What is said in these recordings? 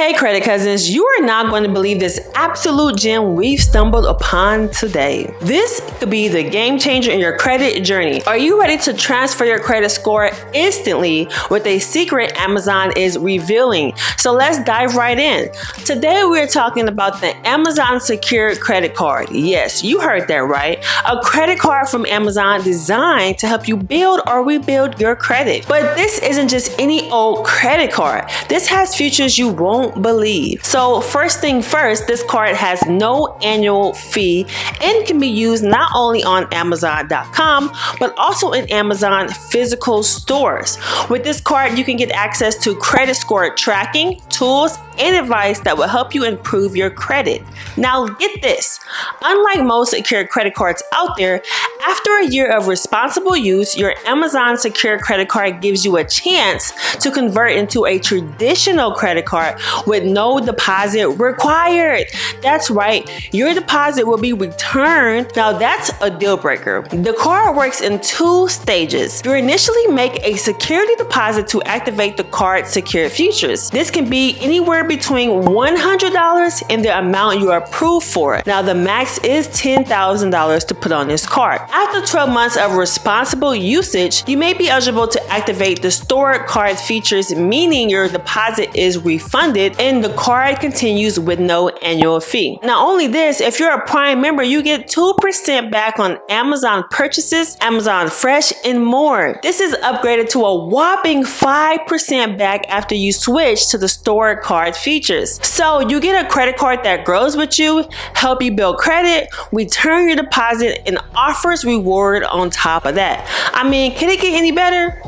Hey credit cousins, you are not going to believe this absolute gem we've stumbled upon today. This could be the game changer in your credit journey. Are you ready to transfer your credit score instantly with a secret Amazon is revealing? So let's dive right in. Today we're talking about the Amazon Secure Credit Card. Yes, you heard that right. A credit card from Amazon designed to help you build or rebuild your credit. But this isn't just any old credit card. This has features you won't believe. So first thing first, this card has no annual fee and can be used not only on Amazon.com but also in Amazon physical stores. With this card, you can get access to credit score tracking, tools, and advice that will help you improve your credit. Now get this, unlike most secure credit cards out there, after a year of responsible use, your Amazon Secure Credit Card gives you a chance to convert into a traditional credit card with no deposit required. That's right, your deposit will be returned. Now that's a deal breaker. The card works in two stages. You initially make a security deposit to activate the card's secure features. This can be anywhere between $100 and the amount you are approved for. Now the max is $10,000 to put on this card. After 12 months of responsible usage, you may be eligible to activate the stored card features, meaning your deposit is refunded and the card continues with no annual fee. Not only this, if you're a Prime member, you get 2% back on Amazon purchases, Amazon Fresh, and more. This is upgraded to a whopping 5% back after you switch to the stored card features. So you get a credit card that grows with you, help you build credit, return your deposit, and offers reward on top of that. I mean, can it get any better?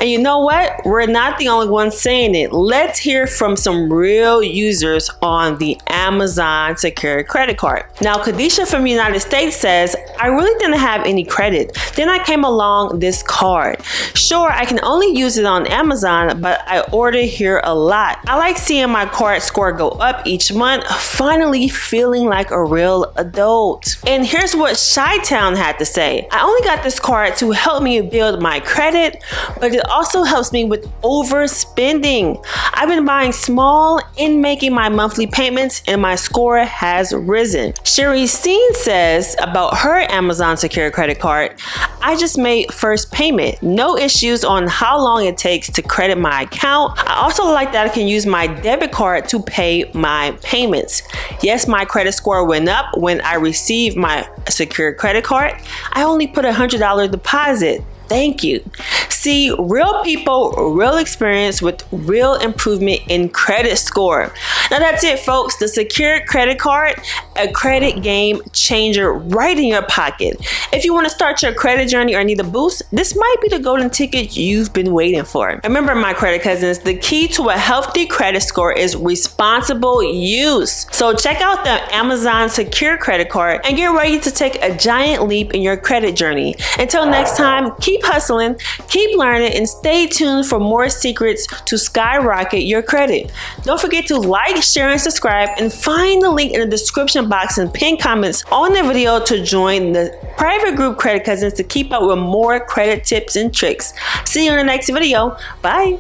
And you know what? We're not the only ones saying it. Let's hear from some real users on the Amazon Secure Credit Card. Now, Kadisha from the United States says, I really didn't have any credit. Then I came along this card. Sure, I can only use it on Amazon, but I order here a lot. I like seeing my card score go up each month, finally feeling like a real adult. And here's what Chi-Town had to say. I only got this card to help me build my credit, but it also helps me with overspending. I've been buying small and making my monthly payments, and my score has risen. Sherry Steen says about her Amazon Secure Credit Card, I just made first payment. No issues on how long it takes to credit my account. I also like that I can use my debit card to pay my payments. Yes, my credit score went up when I received my Secure Credit Card. I only put a $100 deposit. Thank you. See, real people, real experience with real improvement in credit score. Now that's it, folks. The Secure Credit Card, a credit game changer right in your pocket. If you want to start your credit journey or need a boost, this might be the golden ticket you've been waiting for. Remember, my credit cousins, the key to a healthy credit score is responsible use. So check out the Amazon Secure Credit Card and get ready to take a giant leap in your credit journey. Until next time, keep hustling, keep learning, and stay tuned for more secrets to skyrocket your credit. Don't forget to like, share, and subscribe, and find the link in the description box and pinned comments on the video to join the private group Credit Cousins to keep up with more credit tips and tricks. See you in the next video. Bye.